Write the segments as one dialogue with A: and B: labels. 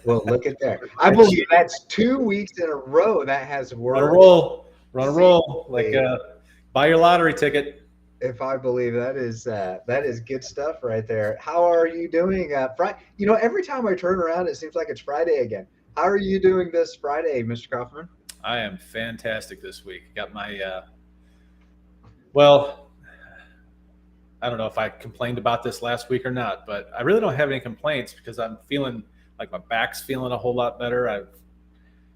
A: Well, look at that. I believe that's 2 weeks in a row that has
B: Run a
A: worked.
B: roll, run a roll. Like buy your lottery ticket.
A: If I believe that is good stuff right there. How are you doing? Friday. Every time I turn around, it seems like it's Friday again. How are you doing this Friday, Mr. Kaufman?
B: I am fantastic this week. Got my well, I don't know if I complained about this last week or not, but I really don't have any complaints because I'm feeling like my back's feeling a whole lot better. I've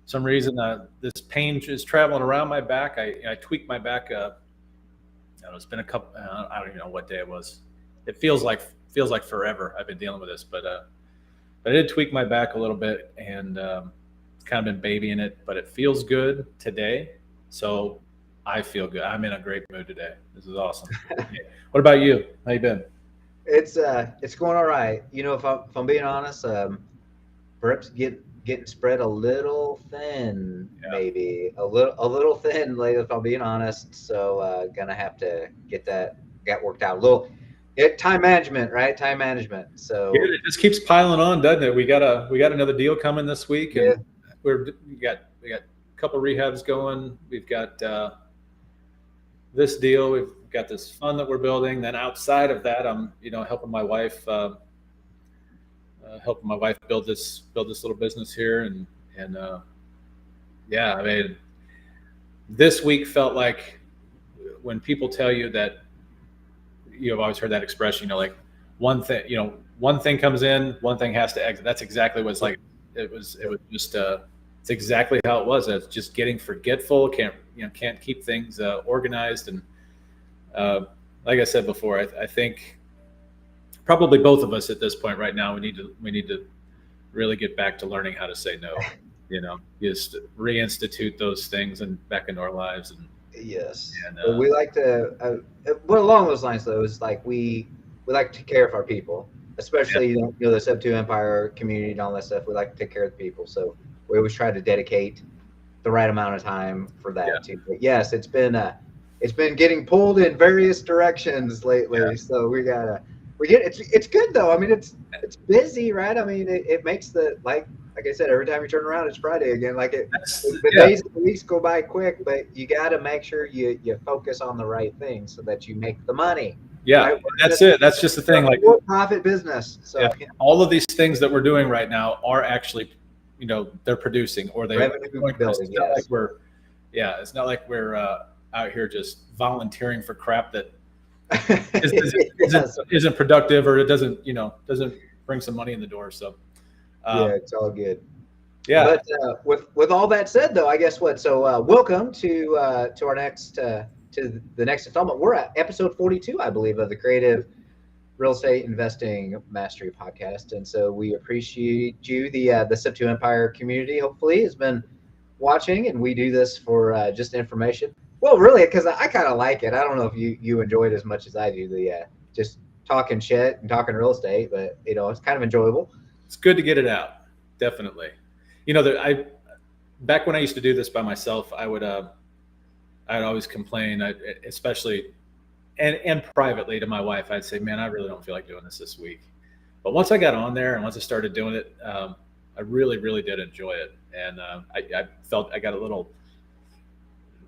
B: some reason this pain is traveling around my back. I tweaked my back. I don't know, it's been a couple. I don't even know what day it was. It feels like forever. I've been dealing with this, but I did tweak my back a little bit and kind of been babying it. But it feels good today, so I feel good. I'm in a great mood today. This is awesome. What about you? How you been?
A: It's going all right. If I'm being honest, perhaps getting spread a little thin, maybe a little thin lately, if I'm being honest. So gonna have to get worked out a little. Time management, right? Time management. So
B: yeah, it just keeps piling on, doesn't it? We got another deal coming this week, and we got a couple rehabs going. We've got this deal. We've got this fund that we're building. Then outside of that, I'm helping my wife build this little business here, and yeah, I mean, this week felt like when people tell you that you've always heard that expression, like one thing comes in, one thing has to exit. That's exactly what it's like. It was just it's exactly how it was. It's just getting forgetful. Can't keep things organized, and like I said before, I think probably both of us at this point right now, we need to really get back to learning how to say no. Just reinstitute those things and back into our lives. And
A: yes, and we like to. But along those lines, though, is like we like to take care of our people, especially the Sub 2 Empire community and all that stuff. We like to take care of the people, so we always try to dedicate the right amount of time for that too. But yes, it's been getting pulled in various directions lately, so it's good though. I mean, it's busy, right? I mean, it makes like I said, every time you turn around, it's Friday again. Like the days of the weeks go by quick, but you got to make sure you focus on the right thing so that you make the money.
B: Yeah, right? That's it. That's just the thing. Like
A: profit business. So
B: all of these things that we're doing right now are actually, they're producing, or they
A: revenue building.
B: It's not like we're out here just volunteering for crap that isn't productive, or it doesn't bring some money in the door. So
A: it's all good.
B: Yeah.
A: But with all that said, though, I guess what? So welcome to our next to the next installment. We're at episode 42, I believe, of the Creative Real Estate Investing Mastery Podcast, and so we appreciate you. The Sub 2 Empire community hopefully has been watching, and we do this for just information. Well, really, because I kind of like it. I don't know if you enjoy it as much as I do. Just talking shit and talking real estate, but it's kind of enjoyable.
B: It's good to get it out, definitely. Back when I used to do this by myself, I'd always complain, especially and privately to my wife. I'd say, "Man, I really don't feel like doing this week." But once I got on there and once I started doing it, I really, really did enjoy it, and I felt I got a little,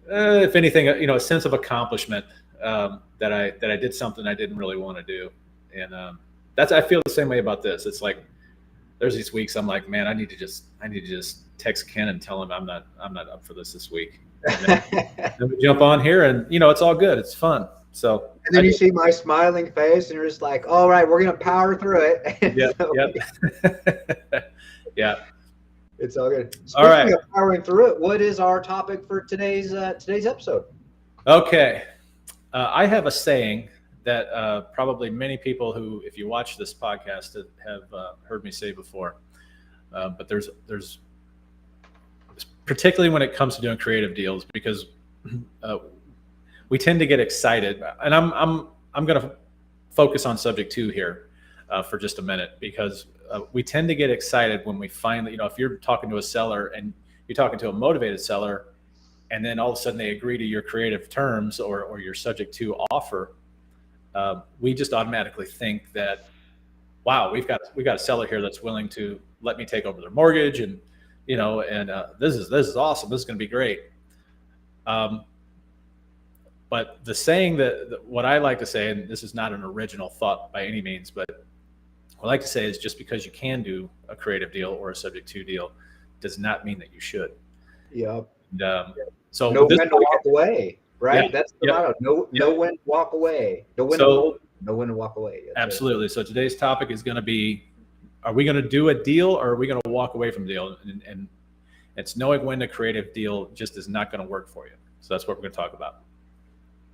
B: if anything, a sense of accomplishment that I did something I didn't really want to do, and I feel the same way about this. It's like there's these weeks I'm like, man, I need to just text Ken and tell him I'm not up for this week. And then we jump on here, and it's all good. It's fun. So
A: and then you see my smiling face, and you're just like, all right, we're gonna power through it.
B: Yeah.
A: It's all good. Speaking of powering through it, what is our topic for today's episode?
B: Okay, I have a saying that probably many people who, if you watch this podcast, have heard me say before. But there's particularly when it comes to doing creative deals, because we tend to get excited, and I'm going to focus on subject 2 here for just a minute, because we tend to get excited when we finally, if you're talking to a seller and you're talking to a motivated seller, and then all of a sudden they agree to your creative terms or your subject to offer, we just automatically think that, wow, we've got a seller here that's willing to let me take over their mortgage, and this is awesome. This is going to be great. But the saying that what I like to say, and this is not an original thought by any means, but what I like to say is just because you can do a creative deal or a subject to deal does not mean that you should.
A: Yep.
B: And, so
A: know when to walk away, right?
B: Yeah,
A: That's the motto. Know when to walk away. Know when to walk away. That's
B: absolutely. It. So today's topic is going to be: are we going to do a deal, or are we going to walk away from the deal? And it's knowing when the creative deal just is not going to work for you. So that's what we're going to talk about.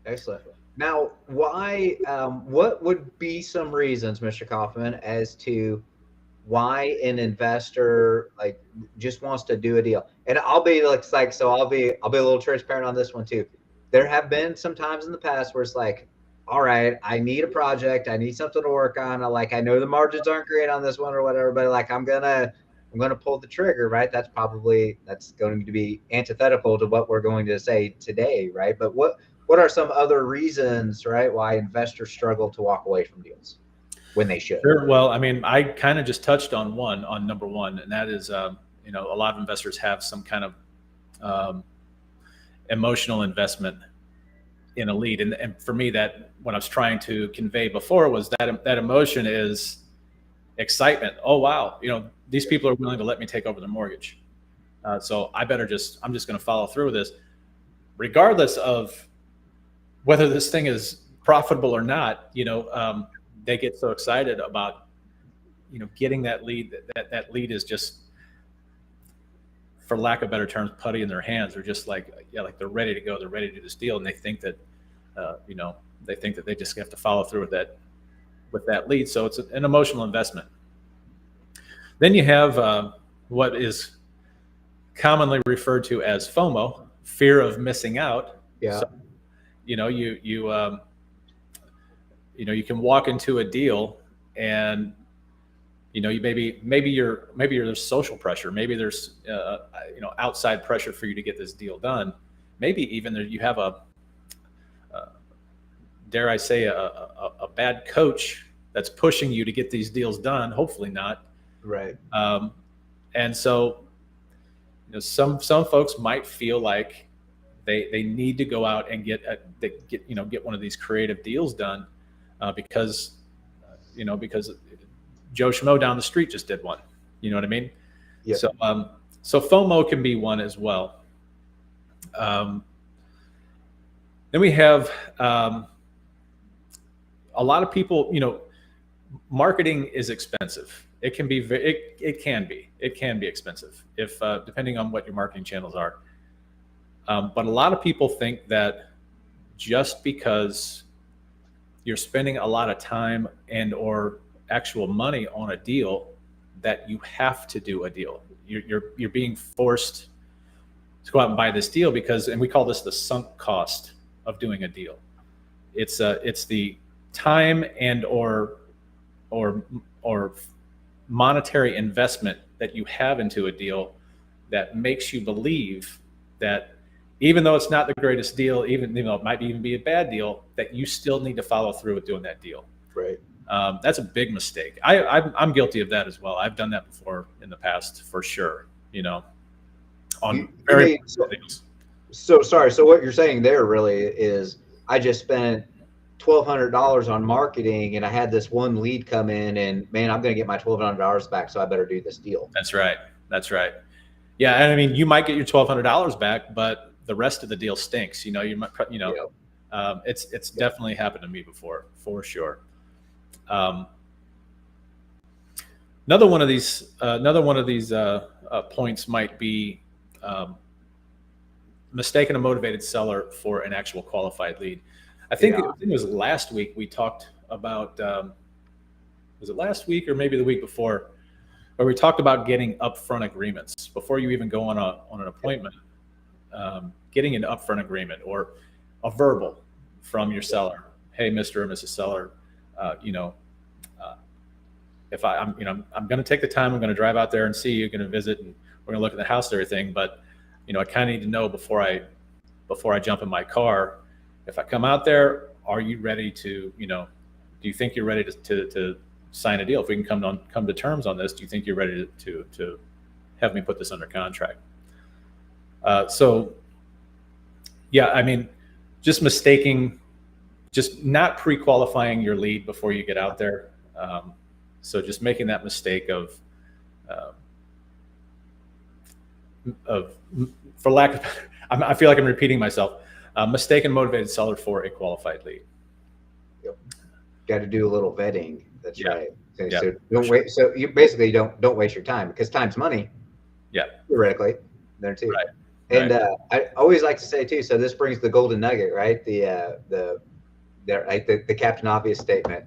A: Excellent. Now, why? What would be some reasons, Mr. Kaufman, as to why an investor like just wants to do a deal? And I'll be I'll be a little transparent on this one too. There have been some times in the past where it's like, all right, I need a project, I need something to work on. I know the margins aren't great on this one or whatever, but like I'm gonna pull the trigger, right? That's going to be antithetical to what we're going to say today, right? But what are some other reasons, right, why investors struggle to walk away from deals when they should?
B: Sure. Well, I mean, I kind of just touched on number one, and that is, a lot of investors have some kind of emotional investment in a lead. And for me, that what I was trying to convey before was that emotion is excitement. Oh, wow. These people are willing to let me take over their mortgage. So I'm just going to follow through with this, regardless of whether this thing is profitable or not. They get so excited about, getting that lead. That lead is just, for lack of better terms, putty in their hands. They're just like they're ready to go. They're ready to do this deal, and they think that, they just have to follow through with that lead. So it's an emotional investment. Then you have what is commonly referred to as FOMO, fear of missing out.
A: Yeah.
B: So, you can walk into a deal and maybe there's social pressure, maybe there's outside pressure for you to get this deal done, maybe even you have dare I say a bad coach that's pushing you to get these deals done. Hopefully not.
A: Right.
B: And so some folks might feel like they need to go out and get one of these creative deals done because Joe Schmo down the street just did one. You know what I mean?
A: Yeah.
B: So FOMO can be one as well. Then we have a lot of people. Marketing is expensive. It can be expensive if depending on what your marketing channels are. But a lot of people think that just because you're spending a lot of time and or actual money on a deal, that you have to do a deal. You're being forced to go out and buy this deal and we call this the sunk cost of doing a deal. It's the time and or monetary investment that you have into a deal that makes you believe that even though it's not the greatest deal, even it might even be a bad deal, that you still need to follow through with doing that deal.
A: Right. That's
B: a big mistake. I'm guilty of that as well. I've done that before in the past, for sure. On very things.
A: So sorry. So what you're saying there really is, I just spent $1,200 on marketing, and I had this one lead come in, and man, I'm going to get my $1,200 back, so I better do this deal.
B: That's right. Yeah, and I mean, you might get your $1,200 back, but the rest of the deal stinks. You might, it's definitely happened to me before, for sure. Another one of these points might be mistaking a motivated seller for an actual qualified lead. I think it was last week we talked about. Was it last week or maybe the week before, where we talked about getting upfront agreements before you even go on an appointment? Getting an upfront agreement or a verbal from your seller. Hey, Mr. or Mrs. Seller, if I'm going to take the time, I'm going to drive out there and see you, going to visit, and we're going to look at the house and everything. But, I kind of need to know before I jump in my car, if I come out there, are you ready to, do you think you're ready to sign a deal. If we can come to terms on this, do you think you're ready to have me put this under contract? So yeah, I mean, just not pre-qualifying your lead before you get out there. So just making that mistake of for lack of, I feel like I'm repeating myself, mistaken motivated seller for a qualified lead.
A: Yep. Got to do a little vetting. That's right. Okay,
B: Yeah,
A: so don't wait. So you basically don't waste your time, because time's money.
B: Yeah.
A: Theoretically, there too.
B: Right.
A: And I always like to say too. So this brings the golden nugget, right? The Captain Obvious statement,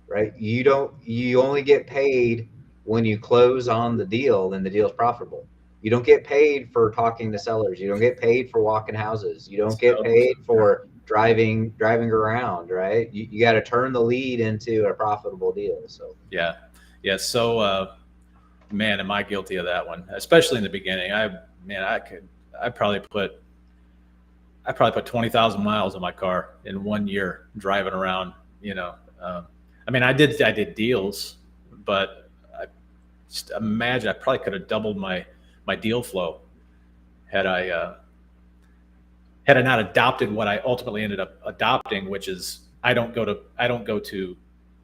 A: right? You only get paid when you close on the deal, then the deal is profitable. You don't get paid for talking to sellers. You don't get paid for walking houses. You don't get paid for driving around, right? You got to turn the lead into a profitable deal. So
B: yeah. So man, am I guilty of that one, especially in the beginning. I probably put 20,000 miles on my car in 1 year driving around, I mean, I did deals, but I just imagine I probably could have doubled my deal flow had I not adopted what I ultimately ended up adopting, which is I don't go to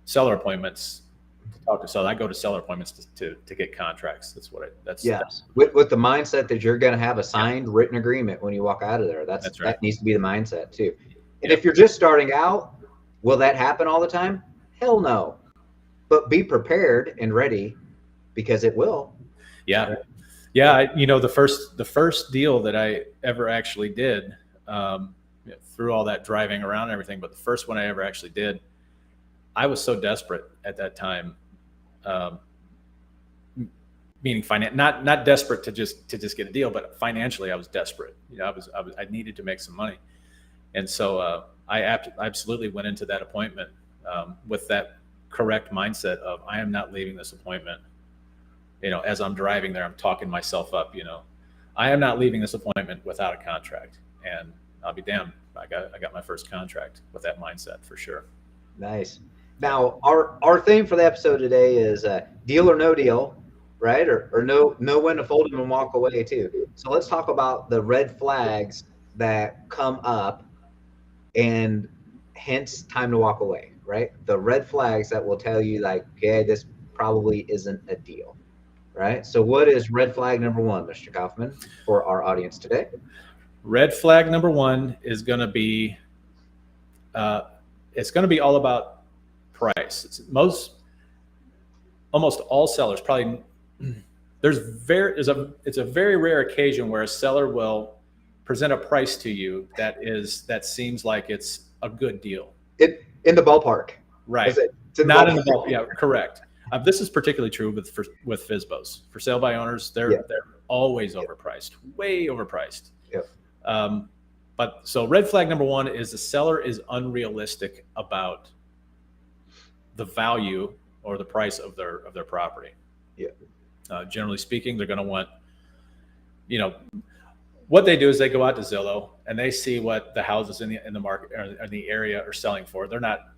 B: seller appointments to talk to sellers. I go to seller appointments to get contracts. That's
A: with the mindset that you're going to have a signed written agreement when you walk out of there. That's right. That needs to be the mindset too. And if you're just starting out, will that happen all the time? Hell no. But be prepared and ready, because it will.
B: Yeah. Yeah. The first deal that I ever actually did, through all that driving around and everything, but the first one I ever actually did, I was so desperate at that time, meaning not desperate to just get a deal, but financially I was desperate. I needed to make some money. And so I absolutely went into that appointment with that correct mindset of, I am not leaving this appointment. As I'm driving there, I'm talking myself up. I am not leaving this appointment without a contract, and I'll be damned. I got my first contract with that mindset for sure.
A: Nice. Now our theme for the episode today is deal or no deal, right? Or know when to fold them and walk away too. So let's talk about the red flags that come up, and hence time to walk away, right? The red flags that will tell you, like, okay, this probably isn't a deal, right? So what is red flag number one, Mr. Kaufman, for our audience today?
B: Red flag number one is going to be, it's going to be all about price. Almost all sellers probably, it's a very rare occasion where a seller will present a price to you that seems like it's a good deal.
A: In the ballpark.
B: Right. Not in the ballpark. Yeah, correct. This is particularly true with FSBOs. For sale by owners, they're always overpriced, way overpriced.
A: Yeah.
B: But so red flag number one is the seller is unrealistic about the value or the price of their property.
A: Yeah.
B: Generally speaking, they're going to want, what they do is they go out to Zillow and they see what the houses in the market or in the area are selling for. They're not,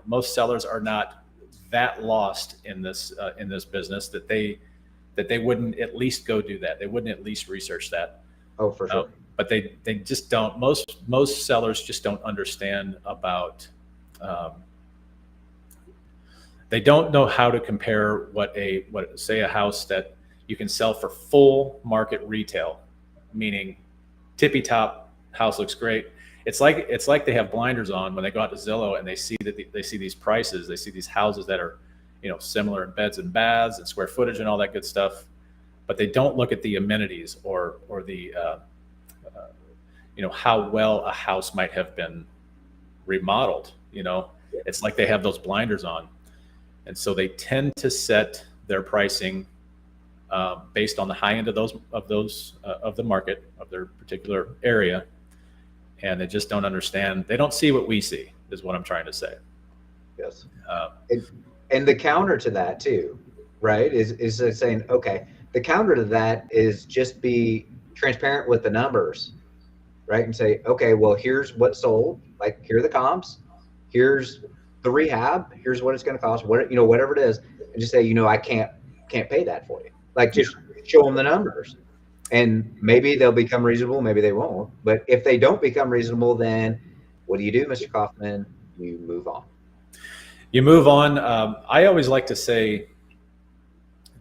B: most sellers are not that lost in this business that they wouldn't at least go do that. They wouldn't at least research that.
A: Oh, for sure.
B: But they just don't. Most sellers just don't understand about. They don't know how to compare what say a house that you can sell for full market retail, meaning tippy top house looks great. It's like they have blinders on when they go out to Zillow and they see these prices. They see these houses that are, similar in beds and baths and square footage and all that good stuff, but they don't look at the amenities or the how well a house might have been remodeled. It's like they have those blinders on, and so they tend to set their pricing based on the high end of the market of their particular area. And they just don't understand. They don't see what we see, is what I'm trying to say.
A: Yes. And the counter to that too, right, is saying, okay, the counter to that is just be transparent with the numbers, right? And say, okay, well, here's what sold. Like, here are the comps. Here's the rehab, here's what it's going to cost, whatever it is, and just say, I can't pay that for you. Like, just show them the numbers, and maybe they'll become reasonable, maybe they won't. But if they don't become reasonable, then what do you do, Mr. Kaufman? You move on.
B: You move on. I always like to say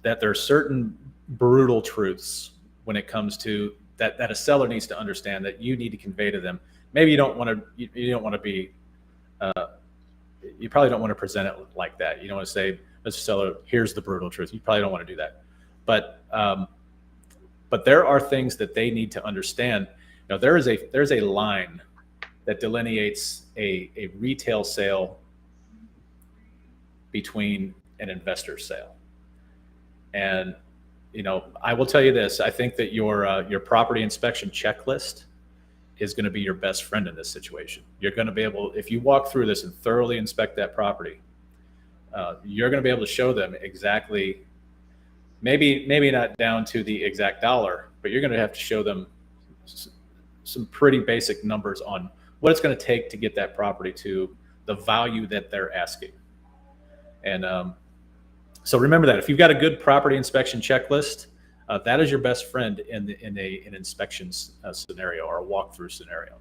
B: that there are certain brutal truths when it comes to that a seller needs to understand, that you need to convey to them. Maybe you don't want to. You don't want to be. You probably don't want to present it like that. You don't want to say, "Mr. Seller, here's the brutal truth." You probably don't want to do that. But there are things that they need to understand. There's a line that delineates a retail sale between an investor sale. And I will tell you this: I think that your property inspection checklist is going to be your best friend in this situation. You're going to be able, if you walk through this and thoroughly inspect that property, you're going to be able to show them exactly, maybe not down to the exact dollar, but you're going to have to show them some pretty basic numbers on what it's going to take to get that property to the value that they're asking. And so remember that if you've got a good property inspection checklist, that is your best friend in an inspection scenario or a walkthrough scenario.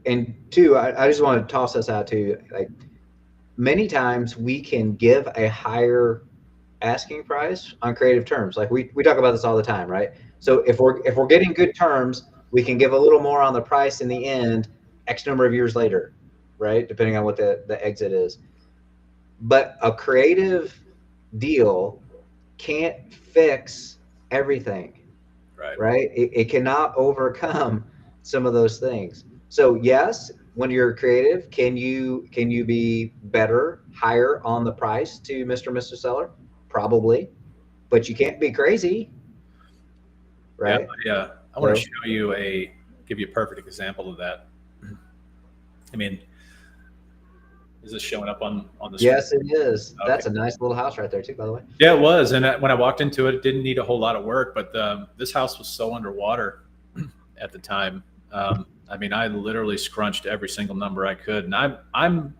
A: And two, I just want to toss this out too. Like, many times we can give a higher asking price on creative terms. Like, we talk about this all the time, right? So if we're getting good terms, we can give a little more on the price in the end, X number of years later, right? Depending on what the exit is. But a creative deal can't fix everything, right? It cannot overcome some of those things. So yes, when you're creative, can you be better, higher on the price to Mr. Seller? Probably, but you can't be crazy, right?
B: Yeah. I want to give you a perfect example of that. I mean, is this showing up on the screen?
A: Yes, it is. Okay. That's a nice little house right there too, by the way.
B: Yeah, it was. And when I walked into it, it didn't need a whole lot of work, but this house was so underwater at the time. I mean, I literally scrunched every single number I could. And I'm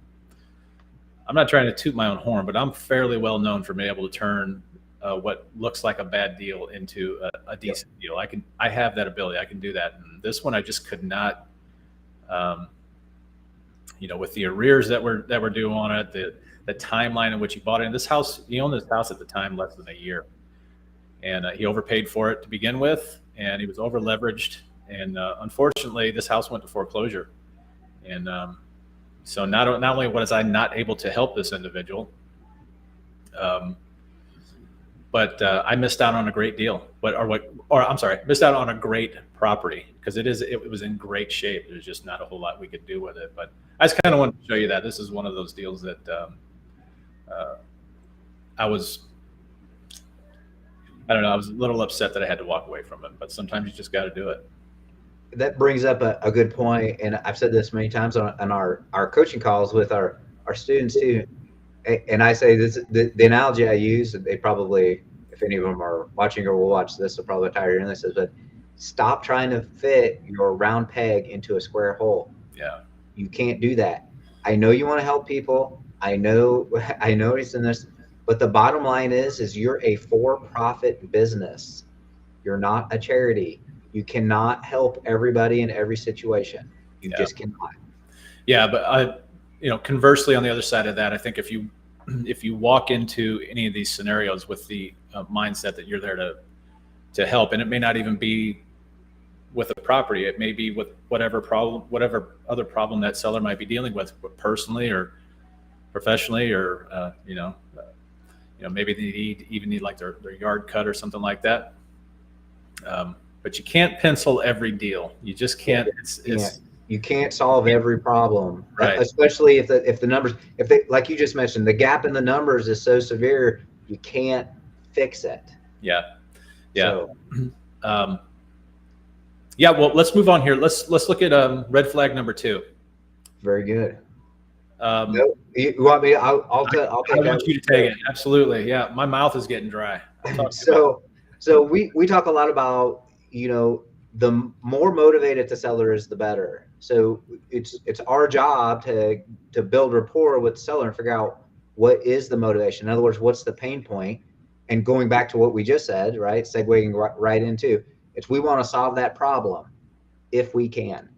B: not trying to toot my own horn, but I'm fairly well known for being able to turn what looks like a bad deal into a decent deal. I have that ability. I can do that. And this one, I just could not. With the arrears that were due on it, the timeline in which he bought it. And this house, he owned this house at the time less than a year, and he overpaid for it to begin with, and he was over leveraged. And unfortunately, this house went to foreclosure. And so not only was I not able to help this individual, but I missed out on a great deal. Missed out on a great property, because it was in great shape. There's just not a whole lot we could do with it. But I just kind of wanted to show you that this is one of those deals that I was a little upset that I had to walk away from it. But sometimes you just got to do it.
A: That brings up a good point, and I've said this many times on our coaching calls with our students too. And I say this, the analogy I use, they probably, if any of them are watching or will watch this, they'll probably tire hearing this, but stop trying to fit your round peg into a square hole.
B: Yeah.
A: You can't do that. I know you want to help people. I know it's in this, but the bottom line is you're a for-profit business. You're not a charity. You cannot help everybody in every situation. You just cannot.
B: Yeah, but conversely, on the other side of that, I think if you walk into any of these scenarios with the mindset that you're there to help, and it may not even be with a property, it may be with whatever other problem that seller might be dealing with, personally or professionally, or maybe they even need like their yard cut or something like that. But you can't pencil every deal. You just can't.
A: You can't solve every problem,
B: right?
A: Especially if the numbers, like you just mentioned, the gap in the numbers is so severe, you can't fix it.
B: Yeah. So, well, let's move on here. Let's look at red flag number 2.
A: Very good. You want me? I'll take
B: I want you to take it. Absolutely. Yeah. My mouth is getting dry.
A: So we talk a lot about, the more motivated the seller is, the better. So it's our job to build rapport with the seller and figure out what is the motivation. In other words, what's the pain point? And going back to what we just said, right? Segueing right into it's we want to solve that problem if we can.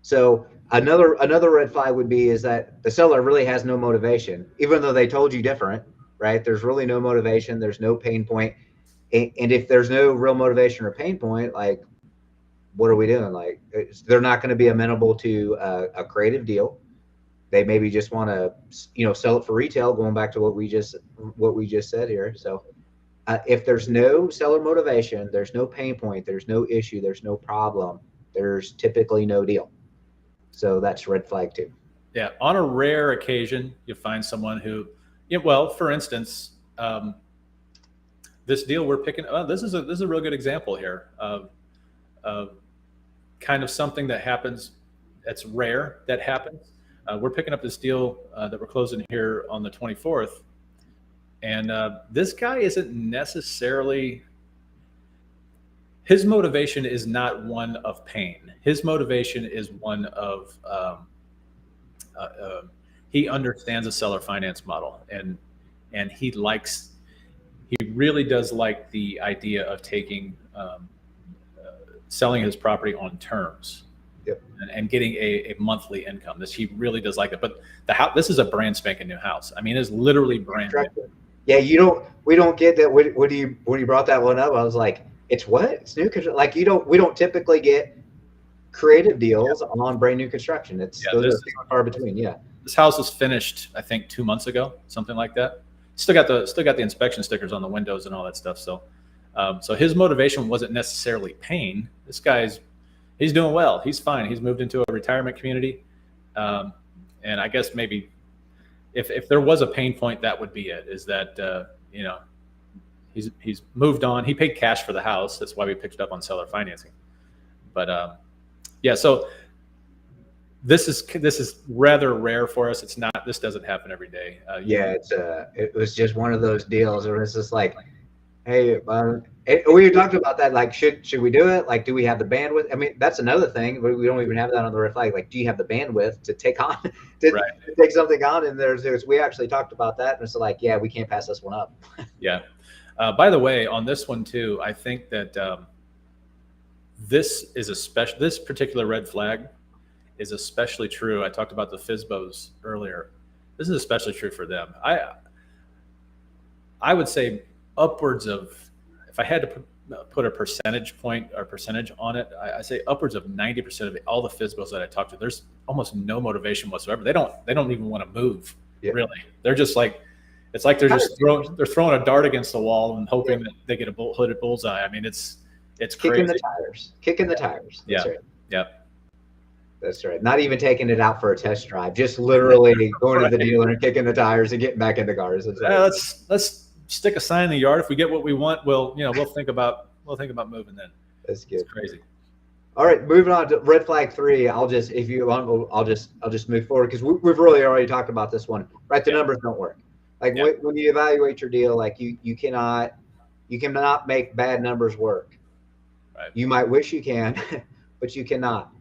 A: So another red flag would be is that the seller really has no motivation, even though they told you different, right? There's really no motivation. There's no pain point. And if there's no real motivation or pain point, like, what are we doing? Like, they're not going to be amenable to a creative deal. They maybe just want to, sell it for retail. Going back to what we just said here. So, if there's no seller motivation, there's no pain point, there's no issue, there's no problem, there's typically no deal. So that's red flag too.
B: Yeah, on a rare occasion, you find someone who, well, for instance, this deal we're picking. This is a real good example here of kind of something that happens. That's rare that happens. We're picking up this deal that we're closing here on the 24th, and this guy isn't necessarily. His motivation is not one of pain. His motivation is one of he understands the seller finance model, and he really does like the idea of taking selling his property on terms.
A: Yep.
B: And getting a monthly income. He really does like it. But this is a brand spanking new house. I mean, it's literally brand new.
A: Yeah, we don't get that. When you brought that one up, I was like, it's what? It's new construction. Like, we don't typically get creative deals on brand new construction. Those are far between. Yeah.
B: This house was finished, I think, 2 months ago, something like that. Still got the inspection stickers on the windows and all that stuff. So, so his motivation wasn't necessarily pain. This guy's he's doing well. He's fine. He's moved into a retirement community, and I guess maybe if there was a pain point, that would be it. Is that he's moved on. He paid cash for the house. That's why we picked it up on seller financing. But yeah, so this is rather rare for us. It's not. This doesn't happen every day.
A: It was just one of those deals where it's just like, hey, we talked about that. Like, should we do it? Like, do we have the bandwidth? I mean, that's another thing. We don't even have that on the red flag. Like, do you have the bandwidth to take on to take something on? And we actually talked about that, and it's like, yeah, we can't pass this one up.
B: Yeah. By the way, on this one too, I think that this particular red flag is especially true. I talked about the FSBOs earlier. This is especially true for them. I would say upwards of, if I had to put a percentage point or percentage on it, I say upwards of 90% of all the FSBOs that I talked to, there's almost no motivation whatsoever. They don't even want to move. Yeah. Really. They're just like, it's like they're just throwing a dart against the wall and hoping that they get a hooded bullseye. I mean, it's
A: kicking
B: crazy.
A: Kicking the tires. That's right.
B: Yeah.
A: That's right. Not even taking it out for a test drive, just literally going to the dealer and kicking the tires and getting back in the cars.
B: Right. Let's stick a sign in the yard. If we get what we want, we'll think about moving then.
A: That's good.
B: It's crazy.
A: All right, moving on to red flag 3. I'll just move forward because we've really already talked about this one. Right, the numbers don't work. Like when you evaluate your deal, like you cannot make bad numbers work.
B: Right.
A: You might wish you can, but you cannot.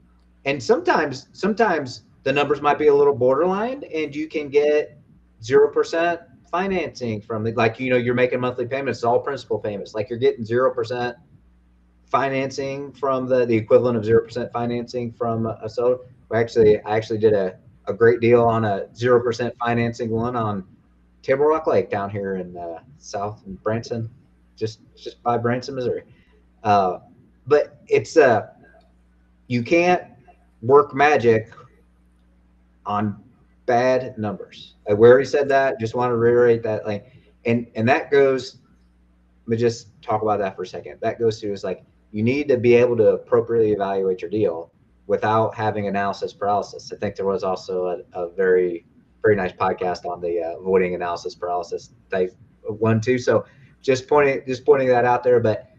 A: And sometimes the numbers might be a little borderline, and you can get 0% financing from it. Like, you're making monthly payments, it's all principal payments. Like, you're getting 0% financing from the equivalent of 0% financing from a seller. I actually did a great deal on a 0% financing one on Table Rock Lake down here in south in Branson, just by Branson, Missouri. But it's you can't work magic on bad numbers. We already said that. Just want to reiterate that. Like, and that goes. Let me just talk about that for a second. That goes to is like you need to be able to appropriately evaluate your deal without having analysis paralysis. I think there was also a very nice podcast on the avoiding analysis paralysis type one too. So just pointing that out there, but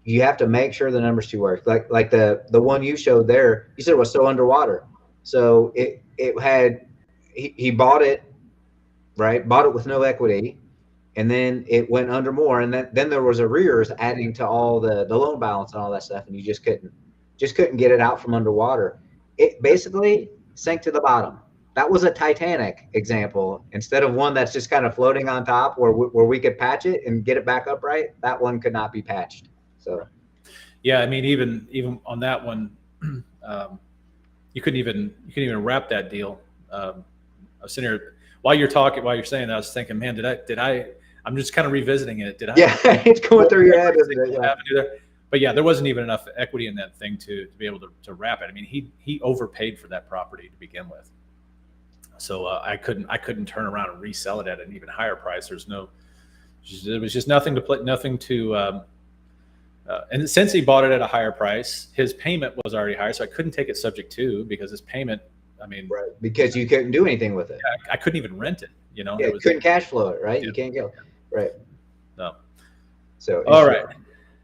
A: you have to make sure the numbers do work. Like the one you showed there, you said it was so underwater. So it had he bought it, right? Bought it with no equity, and then it went under more, and then there was arrears adding to all the loan balance and all that stuff, and you just couldn't get it out from underwater. it basically sank to the bottom. That was a Titanic example instead of one that's just kind of floating on top where we could patch it and get it back upright. That one could not be patched. So,
B: yeah, I mean, even on that one, you couldn't even wrap that deal. I was sitting here while you're saying that, I was thinking, man, I'm just kind of revisiting it.
A: Yeah, it's going through your head, isn't it?
B: Yeah. But yeah, there wasn't even enough equity in that thing to be able to wrap it. I mean, he overpaid for that property to begin with, so I couldn't turn around and resell it at an even higher price. There was just nothing to. And since he bought it at a higher price, his payment was already higher, so I couldn't take it subject to because his payment. I mean,
A: right, because you couldn't do anything with it.
B: I couldn't even rent it. You know,
A: yeah, you couldn't cash flow it, right? Yeah. You can't go, right?
B: No.
A: So
B: all right.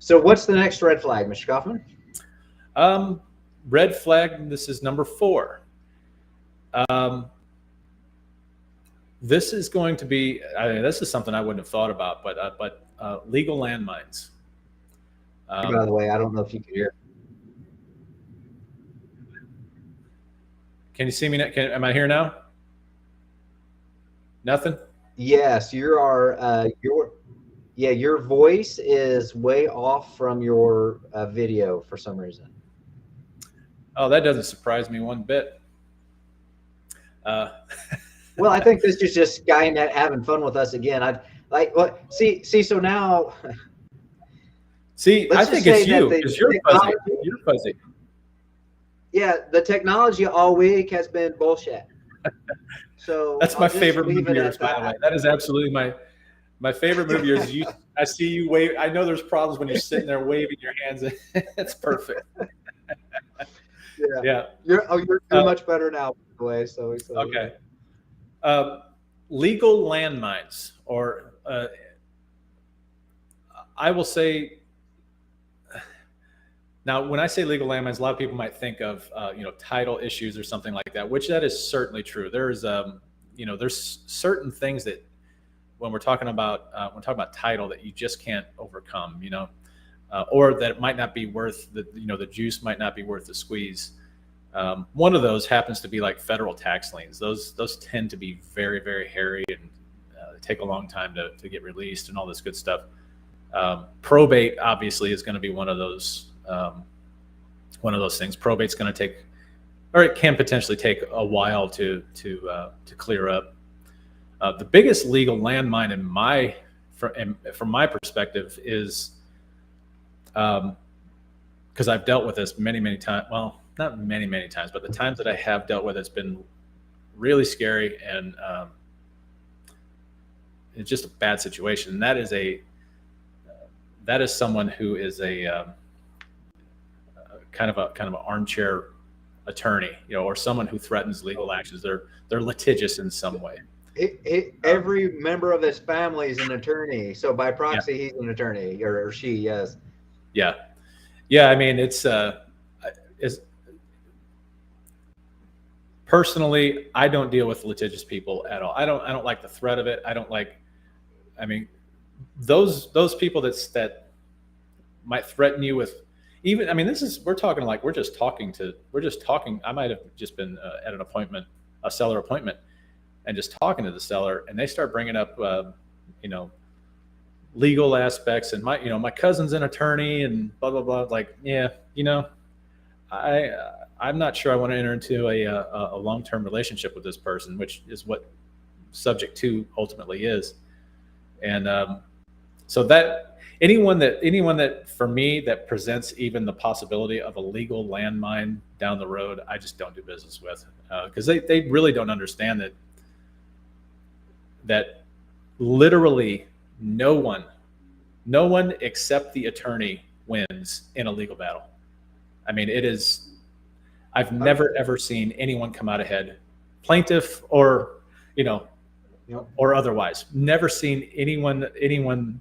A: So what's the next red flag, Mr. Kaufman?
B: Red flag. This is number 4. This is going to be. This is something I wouldn't have thought about, but legal landmines.
A: By the way, I don't know if you can hear.
B: Can you see me? Am I here now? Nothing.
A: Yes, your voice is way off from your video for some reason.
B: Oh, that doesn't surprise me one bit.
A: Well, I think this is just Skynet having fun with us again. So now.
B: See, I think it's you because you're fuzzy. You're fuzzy.
A: Yeah, the technology all week has been bullshit. So
B: that's my favorite movie of yours, by the way. That is absolutely my favorite movie of yours. I see you wave. I know there's problems when you're sitting there waving your hands. It's perfect.
A: Yeah. You're much better now, by the way. So
B: okay. Legal landmines, or I will say. Now, when I say legal landmines, a lot of people might think of title issues or something like that, which that is certainly true. There's there's certain things that when we're talking about title that you just can't overcome, or that it might not be worth the juice might not be worth the squeeze. One of those happens to be like federal tax liens. Those tend to be very, very hairy and take a long time to get released and all this good stuff. Probate obviously is going to be one of those things. Probate's going to take, or it can potentially take a while to clear up. The biggest legal landmine from my perspective is, because I've dealt with this many times. Well, not many times, but the times that I have dealt with, it's been really scary and it's just a bad situation. And that is someone who is a kind of an armchair attorney, or someone who threatens legal actions. They're litigious in some way.
A: Every member of his family is an attorney, so by proxy, he's an attorney, or she. Yes.
B: Yeah. I mean, it's personally, I don't deal with litigious people at all. I don't like the threat of it. I don't like. I mean, those people that might threaten you with. Even, I mean, we're talking. We're just talking. I might have just been at an appointment, a seller appointment, and just talking to the seller, and they start bringing up, legal aspects, and my cousin's an attorney, and blah blah blah. Like, yeah, I'm not sure I want to enter into a long-term relationship with this person, which is what subject to ultimately is, and so that. Anyone that for me that presents even the possibility of a legal landmine down the road, I just don't do business with, because they really don't understand that literally no one except the attorney wins in a legal battle. I mean, I've never ever seen anyone come out ahead, plaintiff or or otherwise. Never seen anyone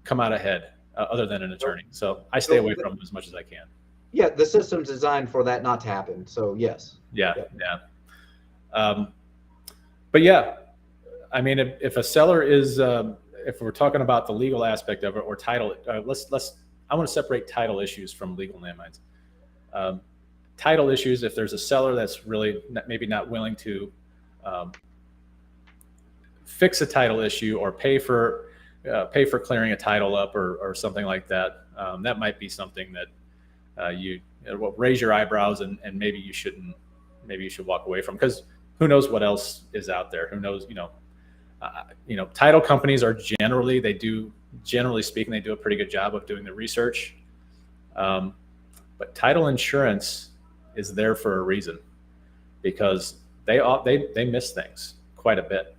B: come out ahead other than an attorney. So I stay away from them as much as I can.
A: Yeah, the system's designed for that not to happen. So yes.
B: Yeah. But yeah, I mean, if a seller is, if we're talking about the legal aspect of it or title, I want to separate title issues from legal landmines. title issues, if there's a seller that's really maybe not willing to fix a title issue or pay for clearing a title up or something like that, that might be something that you will raise your eyebrows and maybe you should walk away from, because who knows what else is out there? Who knows? Title companies are generally speaking, they do a pretty good job of doing the research. But title insurance is there for a reason, because they miss things quite a bit.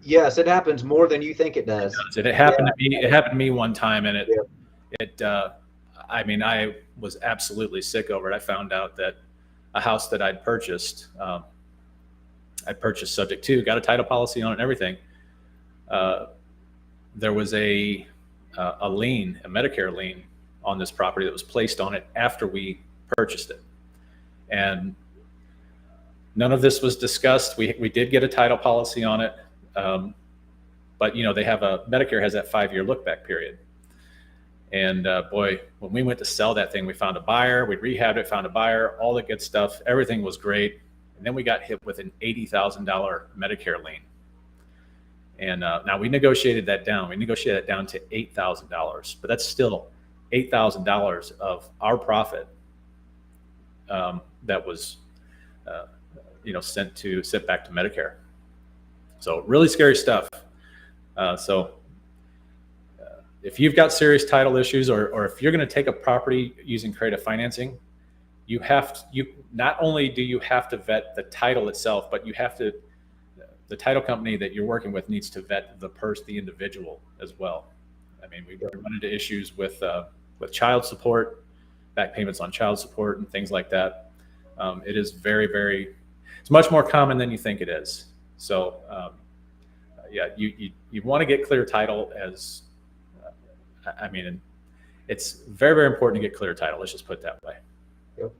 A: Yes, it happens more than you think it does.
B: It happened to me. It happened to me one time, and I was absolutely sick over it. I found out that a house that I'd purchased subject to, got a title policy on it and everything. There was a lien, a Medicare lien on this property that was placed on it after we purchased it. And none of this was discussed. We did get a title policy on it. But they have Medicare has that 5-year look back period. And boy, when we went to sell that thing, we found a buyer, we rehabbed it, found a buyer, all the good stuff. Everything was great. And then we got hit with an $80,000 Medicare lien. And now we negotiated that down. We negotiated that down to $8,000, but that's still $8,000 of our profit that was, sent back to Medicare. So really scary stuff. If you've got serious title issues, or if you're going to take a property using creative financing, you not only do you have to vet the title itself, but the title company that you're working with needs to vet the individual as well. I mean, we run into issues with child support, back payments on child support and things like that. It is it's much more common than you think it is. So you want to get clear title it's very, very important to get clear title. Let's just put it that way.
A: Yep.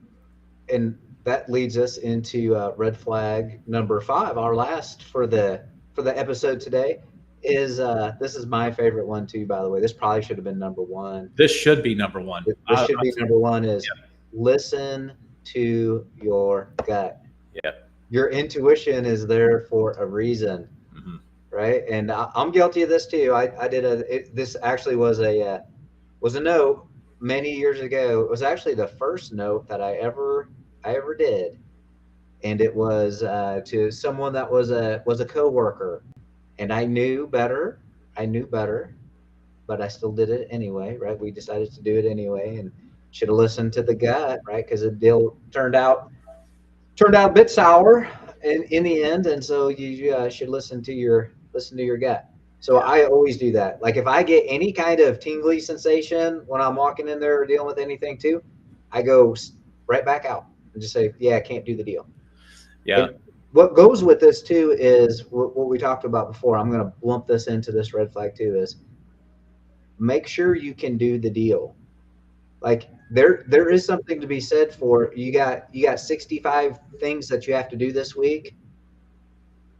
A: And that leads us into red flag number 5, our last for the episode today. This is my favorite one too, by the way. This probably should have been number 1.
B: This should be number 1.
A: This should be number 1 is listen to your gut.
B: Yeah.
A: Your intuition is there for a reason. Mm-hmm. Right. And I'm guilty of this too. This actually was a note many years ago. It was actually the first note that I ever did. And it was to someone that was a coworker, and I knew better, but I still did it anyway. Right. We decided to do it anyway, and should have listened to the gut, right? Because the deal turned out a bit sour in the end. And so you should listen to your gut. So I always do that. Like if I get any kind of tingly sensation when I'm walking in there or dealing with anything too, I go right back out and just say, yeah, I can't do the deal.
B: Yeah.
A: And what goes with this too is what we talked about before. I'm going to lump this into this red flag too, is make sure you can do the deal. Like there is something to be said for you got 65 things that you have to do this week.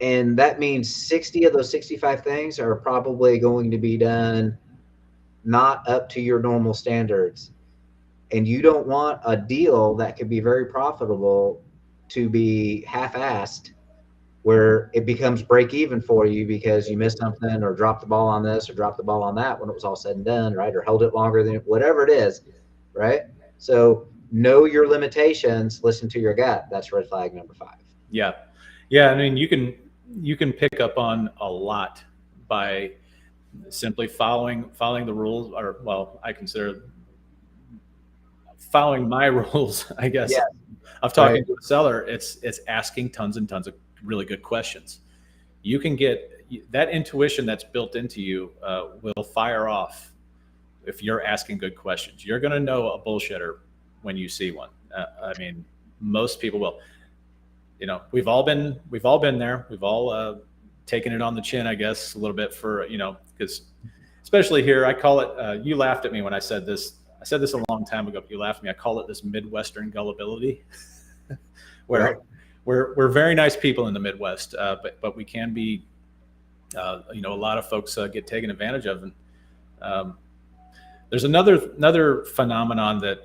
A: And that means 60 of those 65 things are probably going to be done not up to your normal standards. And you don't want a deal that could be very profitable to be half-assed, where it becomes break even for you because you missed something or dropped the ball on this or dropped the ball on that when it was all said and done, right? Or held it longer than whatever it is, right? So know your limitations, listen to your gut. That's red flag number 5.
B: Yeah. Yeah. I mean, you can pick up on a lot by simply following the rules, or I consider following my rules, I guess, of talking to a seller. It's asking tons and tons of really good questions. You can get that intuition that's built into you will fire off if you're asking good questions. You're going to know a bullshitter when you see one. I mean, most people will. We've all been there. We've all taken it on the chin, I guess, a little bit for, because especially here, I call it, you laughed at me when I said this. I said this a long time ago, but you laughed at me. I call it this Midwestern gullibility, where we're very nice people in the Midwest, but we can be, a lot of folks get taken advantage of. And there's another phenomenon that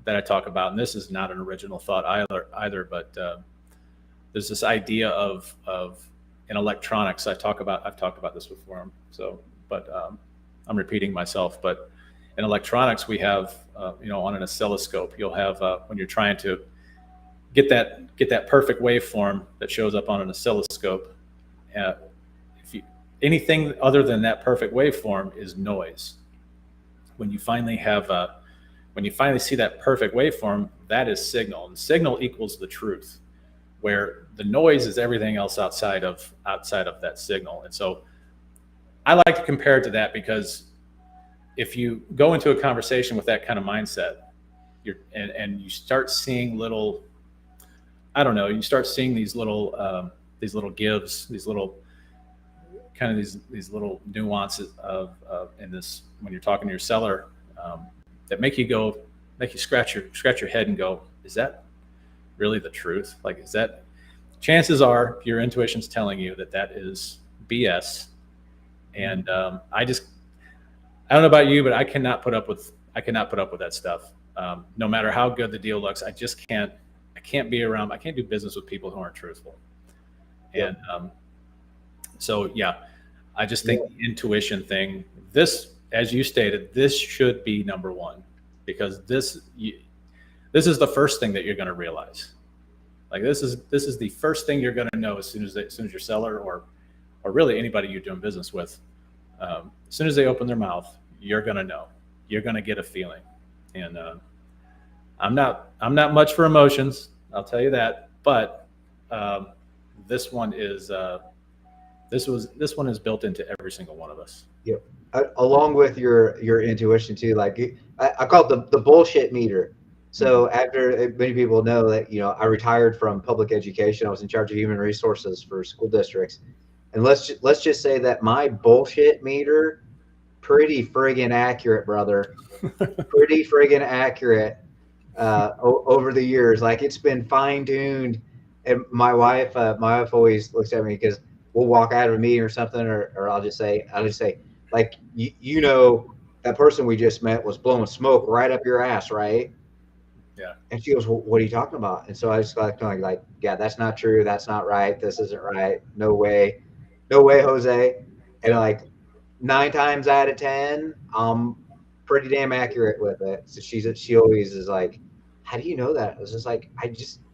B: that I talk about, and this is not an original thought either, but there's this idea of in electronics. I've talked about this before, but I'm repeating myself. But in electronics, we have on an oscilloscope, you'll have when you're trying to get that perfect waveform that shows up on an oscilloscope. Anything other than that perfect waveform is noise. When you finally see that perfect waveform, that is signal, and signal equals the truth, where the noise is everything else outside of that signal. And so I like to compare it to that, because if you go into a conversation with that kind of mindset, and you start seeing you start seeing these little gives, these little nuances of in this, when you're talking to your seller, that make you scratch your head and go, is that really the truth? Like, is that, chances are your intuition's telling you that is BS. And I don't know about you, but I cannot put up with that stuff. No matter how good the deal looks, I can't do business with people who aren't truthful. And so yeah, I just think the intuition thing, this, as you stated, this should be number one, because this is the first thing that you're going to realize. Like, this is the first thing you're going to know as soon as your seller, or really anybody you're doing business with, as soon as they open their mouth, you're going to know. You're going to get a feeling. And I'm not much for emotions, I'll tell you that. But this one is built into every single one of us.
A: Yep. Along with your intuition too, like I call it the bullshit meter. So after, many people know that, I retired from public education. I was in charge of human resources for school districts, and let's just say that my bullshit meter, pretty friggin' accurate, brother. Pretty friggin' accurate over the years. Like, it's been fine tuned. And my wife always looks at me, because we'll walk out of a meeting or something, or I'll just say, like, that person we just met was blowing smoke right up your ass, right?
B: Yeah.
A: And she goes, well, what are you talking about? And so I just like, yeah, that's not true. That's not right. This isn't right. No way, Jose. And like 9 times out of 10, I'm pretty damn accurate with it. So she always is like, how do you know that? It's just like,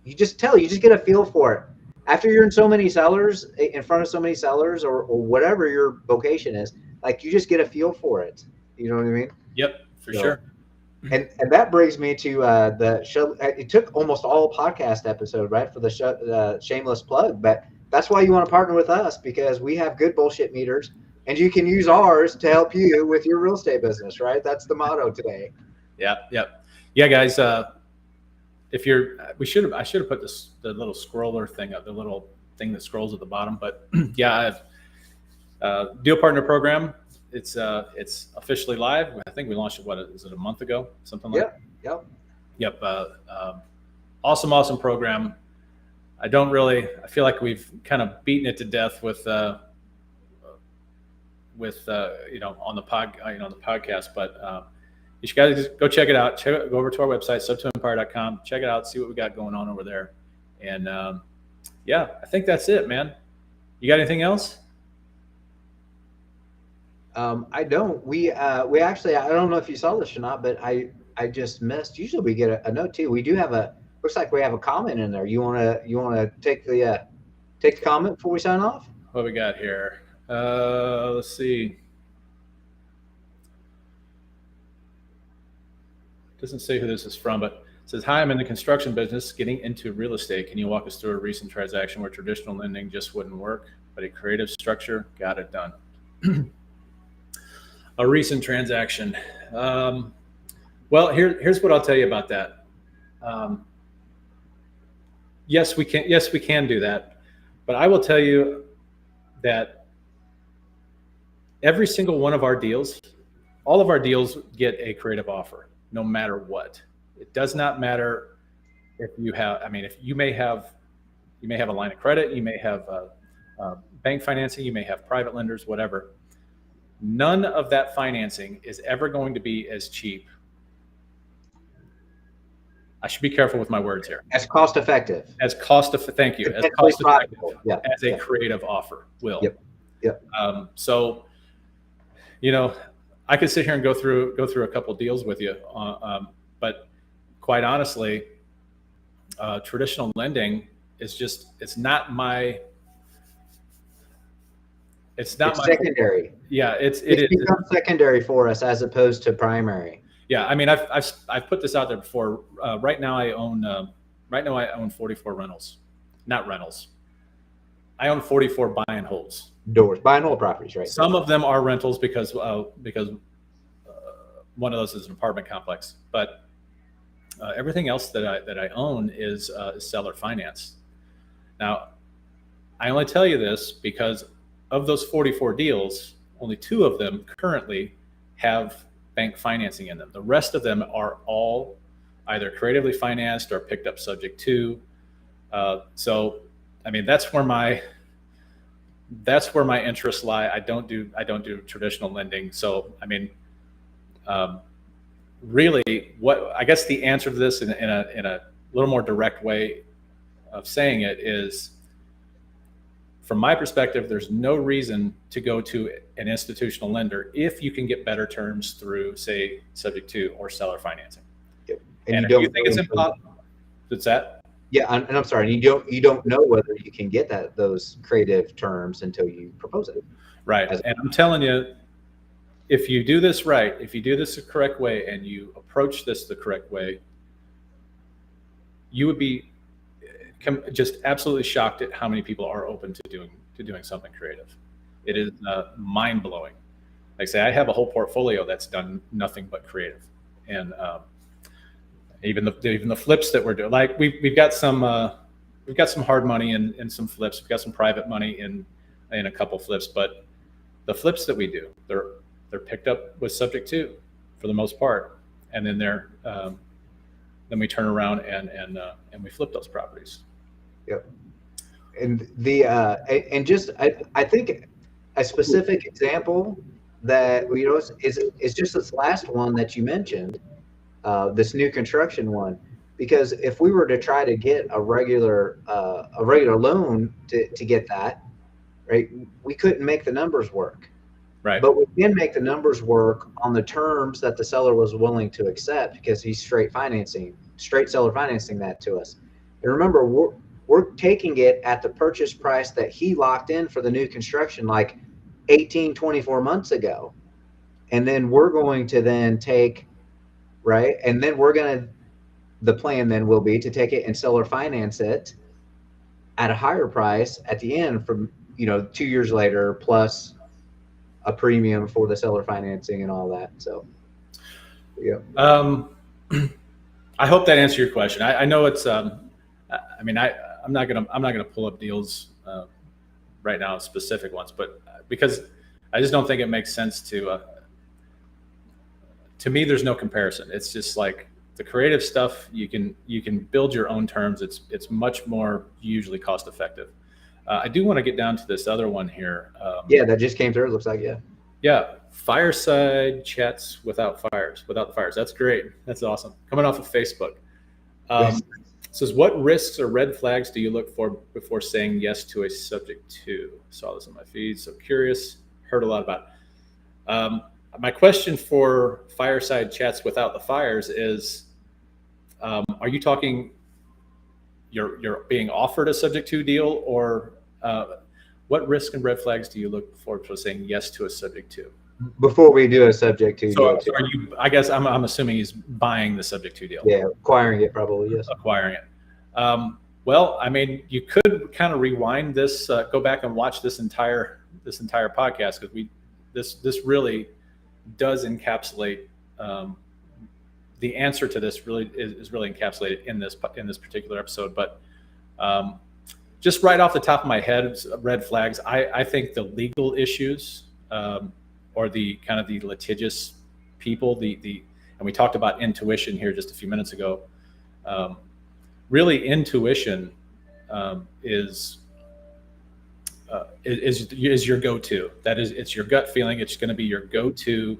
A: you just get a feel for it. After you're in so many sellers, in front of so many sellers, or whatever your vocation is, like, you just get a feel for it. You know what I mean?
B: Yep, for sure.
A: And that brings me to the show. It took almost all podcast episode, right, for the shameless plug. But that's why you want to partner with us, because we have good bullshit meters, and you can use ours to help you with your real estate business, right? That's the motto today.
B: Yeah, guys. I should have put the little scroller thing up, the little thing that scrolls at the bottom. But yeah, I have deal partner program. It's officially live. I think we launched it, is it a month ago? Something like that. Yep. Awesome program. I feel like we've kind of beaten it to death with on the podcast, but you should guys go check it out. Go over to our website, sub2empire.com. Check it out, see what we got going on over there. And I think that's it, man. You got anything else?
A: I don't. We actually, I don't know if you saw this or not, but I just missed. Usually we get a note too. We do have looks like we have a comment in there. You wanna take the comment before we sign off?
B: What we got here? Let's see. Doesn't say who this is from, but it says, hi, I'm in the construction business, getting into real estate. Can you walk us through a recent transaction where traditional lending just wouldn't work, but a creative structure got it done? A recent transaction. Well, here's what I'll tell you about that. Yes, we can do that, but I will tell you that every single one of our deals, all of our deals get a creative offer, no matter what. It does not matter if you have, if you may have a line of credit, you may have bank financing, you may have private lenders, whatever. None of that financing is ever going to be as cheap I should be careful with my words here.
A: As cost effective.
B: Thank you. As cost effective as a creative offer will.
A: Yep.
B: So, I could sit here and go through a couple of deals with you, but quite honestly, traditional lending is it's not my. It's
A: secondary.
B: Yeah, it's
A: become secondary for us as opposed to primary.
B: Yeah, I mean, I've put this out there before. Right now, I own 44 rentals, not rentals. I own 44 buy and holds.
A: Buy and hold properties, right?
B: Some of them are rentals because one of those is an apartment complex, but everything else that I own is seller finance. Now, I only tell you this because of those 44 deals, only 2 of them currently have bank financing in them. The rest of them are all either creatively financed or picked up subject to. So, I mean, that's where my interests lie. I don't do traditional lending. So, I mean, really, I guess the answer to this in a little more direct way of saying it is, from my perspective, there's no reason to go to an institutional lender if you can get better terms through, say, subject to or seller financing.
A: Yep.
B: And if you think it's impossible, what's that?
A: Yeah, and I'm sorry, you don't know whether you can get those creative terms until you propose it.
B: Right. And I'm telling you, if you do this right, if you do this the correct way, and you approach this the correct way, you would be just absolutely shocked at how many people are open to doing something creative. It is mind blowing. Like I say, I have a whole portfolio that's done nothing but creative, and even the flips that we're doing. Like we've got some hard money in some flips. We've got some private money in a couple flips, but the flips that we do, they're picked up with subject to, for the most part, and then then we turn around and we flip those properties.
A: Yep. And I think a specific example that is just this last one that you mentioned, this new construction one, because if we were to try to get a regular loan to get that, right, we couldn't make the numbers work.
B: Right.
A: But we can make the numbers work on the terms that the seller was willing to accept, because he's straight seller financing that to us. And remember, we're taking it at the purchase price that he locked in for the new construction like 24 months ago. And then we're going to then take, right, and then the plan then will be to take it and seller finance it at a higher price at the end from 2 years later, plus a premium for the seller financing and all that. So, yeah.
B: I hope that answered your question. I know it's. I mean, I'm not gonna pull up deals right now, specific ones, but because I just don't think it makes sense to. To me, there's no comparison. It's just like the creative stuff. You can build your own terms. It's much more usually cost effective. I do want to get down to this other one here.
A: That just came through. It looks like,
B: yeah. Fireside chats without the fires. That's great. That's awesome. Coming off of Facebook. Says, what risks or red flags do you look for before saying yes to a subject to? Saw this on my feed. So curious. Heard a lot about it. My question for fireside chats without the fires is, are you talking you're being offered a subject to deal, or what risk and red flags do you look for saying yes to a subject to?
A: Before we do a subject to
B: deal.
A: So
B: are you? I guess I'm assuming he's buying the subject to deal.
A: Yeah, acquiring it probably. Yes.
B: Acquiring it. Well, I mean, you could kind of rewind this, go back and watch this entire podcast, because this really does encapsulate the answer to this. Really is really encapsulated in this particular episode. But just right off the top of my head, red flags. I think the legal issues, or the kind of the litigious people, and we talked about intuition here just a few minutes ago. Really, intuition is your go-to. That is, it's your gut feeling. It's going to be your go-to.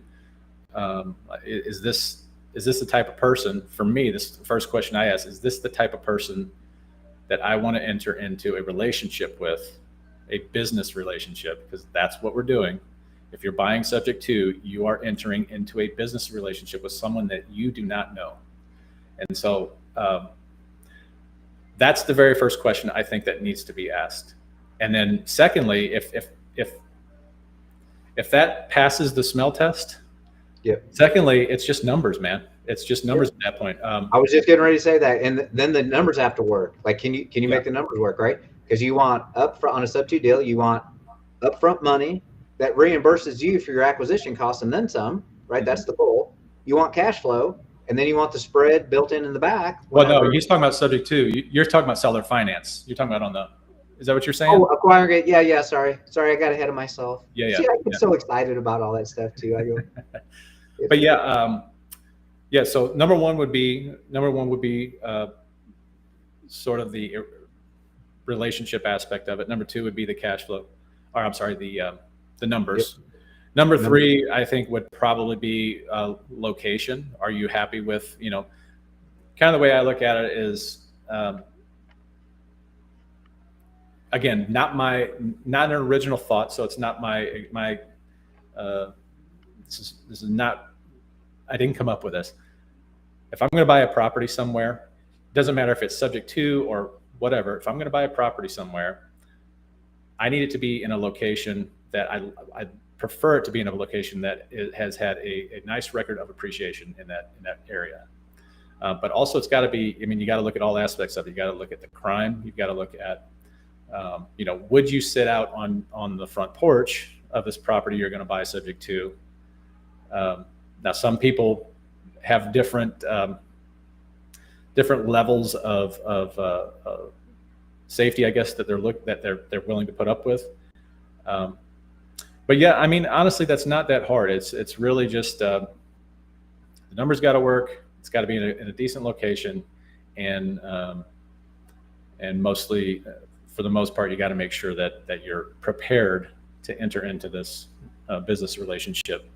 B: Is this is this the type of person, for me, this is the first question I ask, is this the type of person that I want to enter into a relationship with, a business relationship, because that's what we're doing. If you're buying subject to, you are entering into a business relationship with someone that you do not know. And so that's the very first question I think that needs to be asked. And then secondly, if that passes the smell test,
A: yep.
B: Secondly, it's just numbers, man. It's just numbers at that point.
A: I was just getting ready to say that, and then the numbers have to work. Like, can you make the numbers work, right? Because you want upfront on a sub-2 deal, you want upfront money that reimburses you for your acquisition costs and then some, right? Mm-hmm. That's the goal. You want cash flow, and then you want the spread built in the back.
B: Well, no, he's talking about subject to. You're talking about seller finance. You're talking about on the. Is that what you're saying?
A: Oh, acquiring it. Yeah. Sorry, I got ahead of myself.
B: Yeah.
A: See, I get so excited about all that stuff too. I go.
B: But yeah. So number one would be sort of the relationship aspect of it. Number two would be the cash flow, or I'm sorry, the numbers. Yep. Number three, I think, would probably be location. Are you happy with, kind of the way I look at it is, again, not an original thought. So it's not my this is not, I didn't come up with this. If I'm going to buy a property somewhere, it doesn't matter if it's subject to or whatever. If I'm going to buy a property somewhere, I need it to be in a location that I prefer it to be in a location that has had a nice record of appreciation in that area. But also it's got to be, you got to look at all aspects of it. You got to look at the crime. You've got to look at, would you sit out on the front porch of this property you're going to buy subject to? Now, some people have different levels of safety, I guess, that they're willing to put up with. But yeah, honestly, that's not that hard. It's really just the numbers got to work. It's got to be in a decent location, and mostly, for the most part, you got to make sure that you're prepared to enter into this business relationship,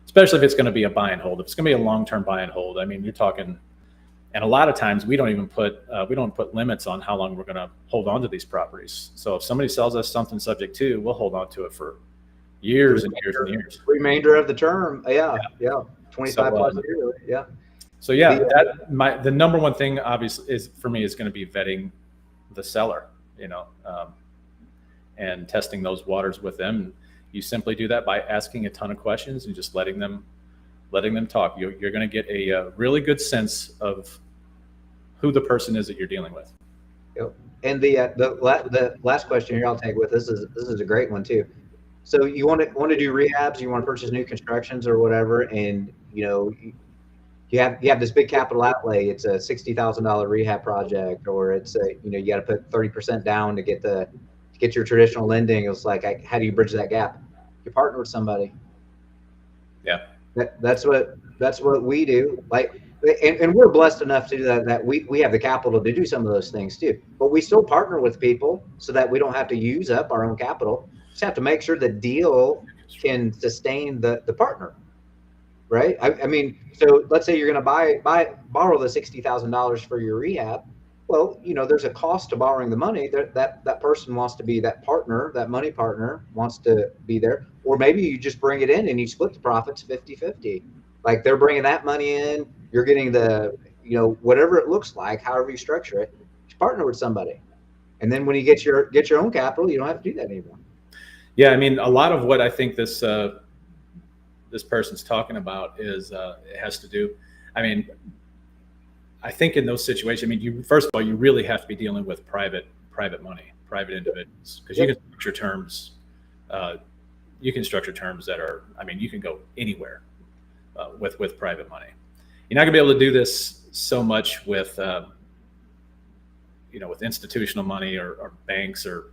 B: especially if it's going to be a buy and hold. If it's going to be a long-term buy and hold, you're talking. And a lot of times we don't even put limits on how long we're going to hold on to these properties. So if somebody sells us something subject to, we'll hold on to it for years and years and years.
A: Remainder of the term, yeah, 25 plus years, yeah.
B: So yeah, the number one thing obviously is for me is going to be vetting the seller, and testing those waters with them. You simply do that by asking a ton of questions and just letting them talk. You're going to get a really good sense of who the person is that you're dealing with.
A: Yep. And the last question here I'll take with this is a great one too. So you want to do rehabs, you want to purchase new constructions or whatever, and you have this big capital outlay. It's a $60,000 rehab project, or it's you got to put 30% down to get your traditional lending. It's like, how do you bridge that gap? You partner with somebody.
B: Yeah.
A: That's what we do. Like, and we're blessed enough to do that we have the capital to do some of those things too. But we still partner with people so that we don't have to use up our own capital. Just have to make sure the deal can sustain the partner, right? So let's say you're going to borrow the $60,000 for your rehab. Well, there's a cost to borrowing the money. That person wants to be that partner, that money partner wants to be there. Or maybe you just bring it in and you split the profits 50-50. Like, they're bringing that money in, you're getting the, whatever it looks like, however you structure it, you partner with somebody. And then when you get your own capital, you don't have to do that anymore.
B: Yeah, a lot of what I think this person's talking about is it has to do. I think in those situations, first of all, you really have to be dealing with private money, private individuals, because you can structure terms. You can structure terms that are. You can go anywhere with private money. You're not going to be able to do this so much with with institutional money or banks or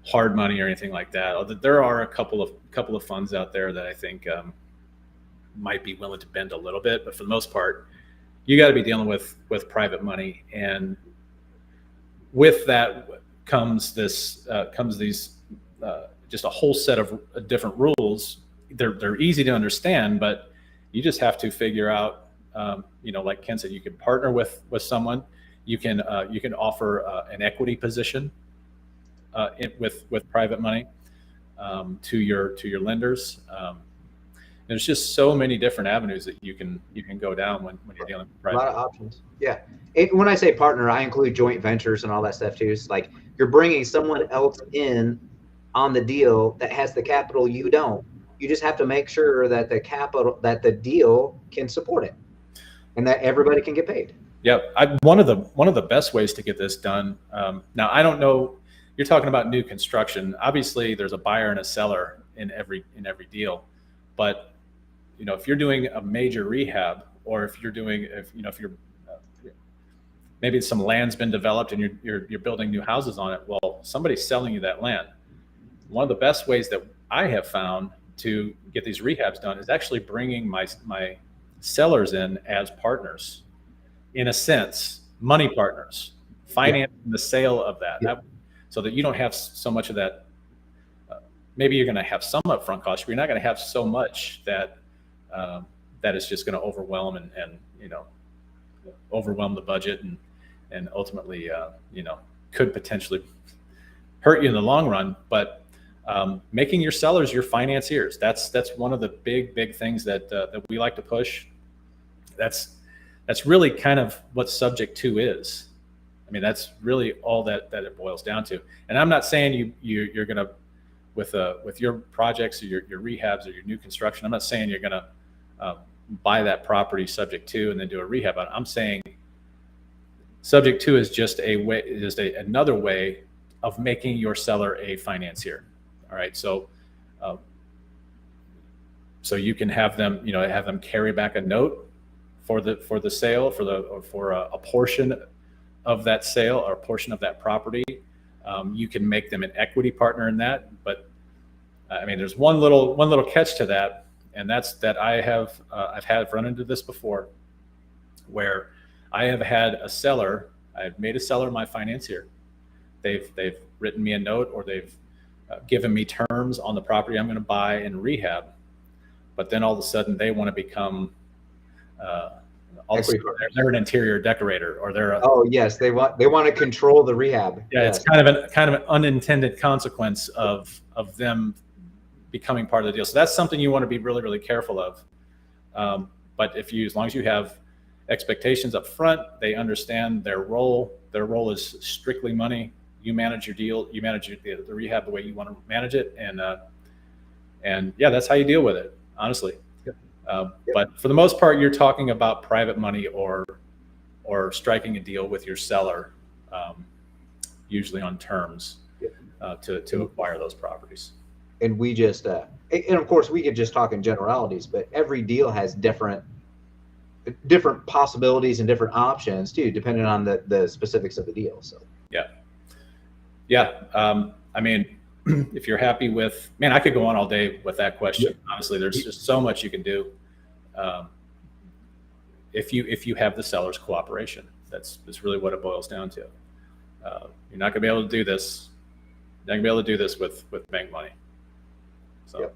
B: hard money or anything like that. There are a couple of funds out there that I think might be willing to bend a little bit, but for the most part, you got to be dealing with private money, and with that comes these just a whole set of different rules. They're easy to understand, but you just have to figure out like Ken said, you can partner with someone. You can offer an equity position with private money to your lenders. There's just so many different avenues that you can go down when you're dealing with private.
A: A lot of options. Yeah. When I say partner, I include joint ventures and all that stuff too. It's like you're bringing someone else in on the deal that has the capital you don't. You just have to make sure that the deal can support it, and that everybody can get paid.
B: Yeah, one of the best ways to get this done. Now, I don't know. You're talking about new construction. Obviously, there's a buyer and a seller in every deal, but if you're doing a major rehab, or if you're maybe some land's been developed and you're building new houses on it. Well, somebody's selling you that land. One of the best ways that I have found to get these rehabs done is actually bringing my sellers in as partners, in a sense, money partners, financing the sale of that, so that you don't have so much of that. Maybe you're going to have some upfront costs, but you're not going to have so much that is just going to overwhelm and overwhelm the budget and ultimately could potentially hurt you in the long run. But making your sellers your financiers, that's one of the big things that we like to push. That's really kind of what subject to is. I mean, that's really all that it boils down to. And I'm not saying you're going to, with your projects or your rehabs or your new construction, I'm not saying you're going to buy that property subject to and then do a rehab on it. I'm saying subject to is just another way of making your seller a financier. All right, so you can have them carry back a note for the sale, for a portion of that sale or a portion of that property. You can make them an equity partner in that, but I mean, there's one little catch to that, and that's that I've run into this before, where I have had a seller. I've made a seller my financier. They've written me a note, or they've given me terms on the property I'm going to buy and rehab, but then all of a sudden they want to become they're an interior decorator, or they're
A: they want to control the rehab.
B: Yeah, yes. It's kind of an unintended consequence of them becoming part of the deal. So that's something you want to be really, really careful of. But as long as you have expectations up front, they understand their role. Their role is strictly money. You manage your deal. You manage the rehab the way you want to manage it, and yeah, that's how you deal with it, honestly. But for the most part, you're talking about private money or striking a deal with your seller, usually on terms to acquire those properties.
A: And we just, and of course, we could just talk in generalities, but every deal has different possibilities and different options too, depending on the specifics of the deal. So
B: I mean, if you're happy with, man, I could go on all day with that question. Honestly, there's just so much you can do. If you have the seller's cooperation, that's really what it boils down to. You're not gonna be able to do this. You're not gonna be able to do this with bank money. So,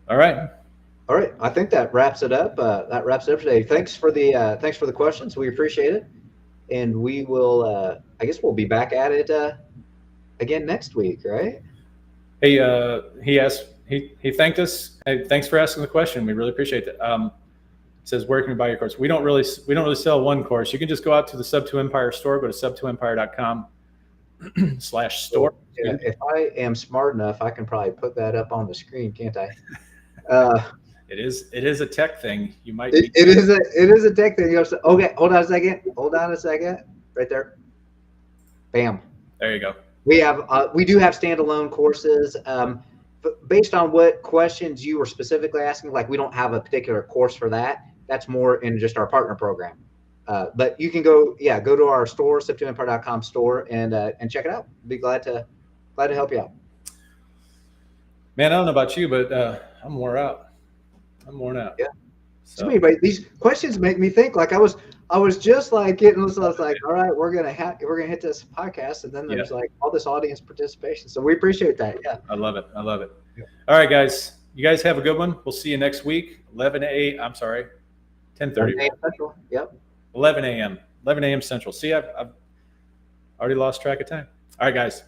B: all right.
A: I think that wraps it up. That wraps it up today. Thanks for the questions. We appreciate it, and we will. I guess we'll be back at it again next week, right?
B: Hey, he thanked us. Hey, thanks for asking the question. We really appreciate it. It says, where can we buy your course? We don't really sell one course. You can just go out to the Sub2 Empire store. Go to sub2empire.com /store.
A: Yeah, if I am smart enough, I can probably put that up on the screen, can't I?
B: It is a tech thing. You might.
A: It is a tech thing. Okay, hold on a second. Right there. Bam.
B: There you go.
A: We do have standalone courses. Based on what questions you were specifically asking, like we don't have a particular course for that. That's more in just our partner program. But you can go to our store, sub2empire.com store, and check it out. Be glad to help you out.
B: Man, I don't know about you, but I'm worn out.
A: Yeah. So anyway, these questions make me think. Like I was just like getting. I was like, all right, we're gonna hit this podcast, and then there's like all this audience participation. So we appreciate that. Yeah.
B: I love it. Yeah. All right, guys. You guys have a good one. We'll see you next week. 10 10:30.
A: 11 a.m. Central. Yep.
B: 11 a.m. 11 a.m. Central. See, I've already lost track of time. All right, guys.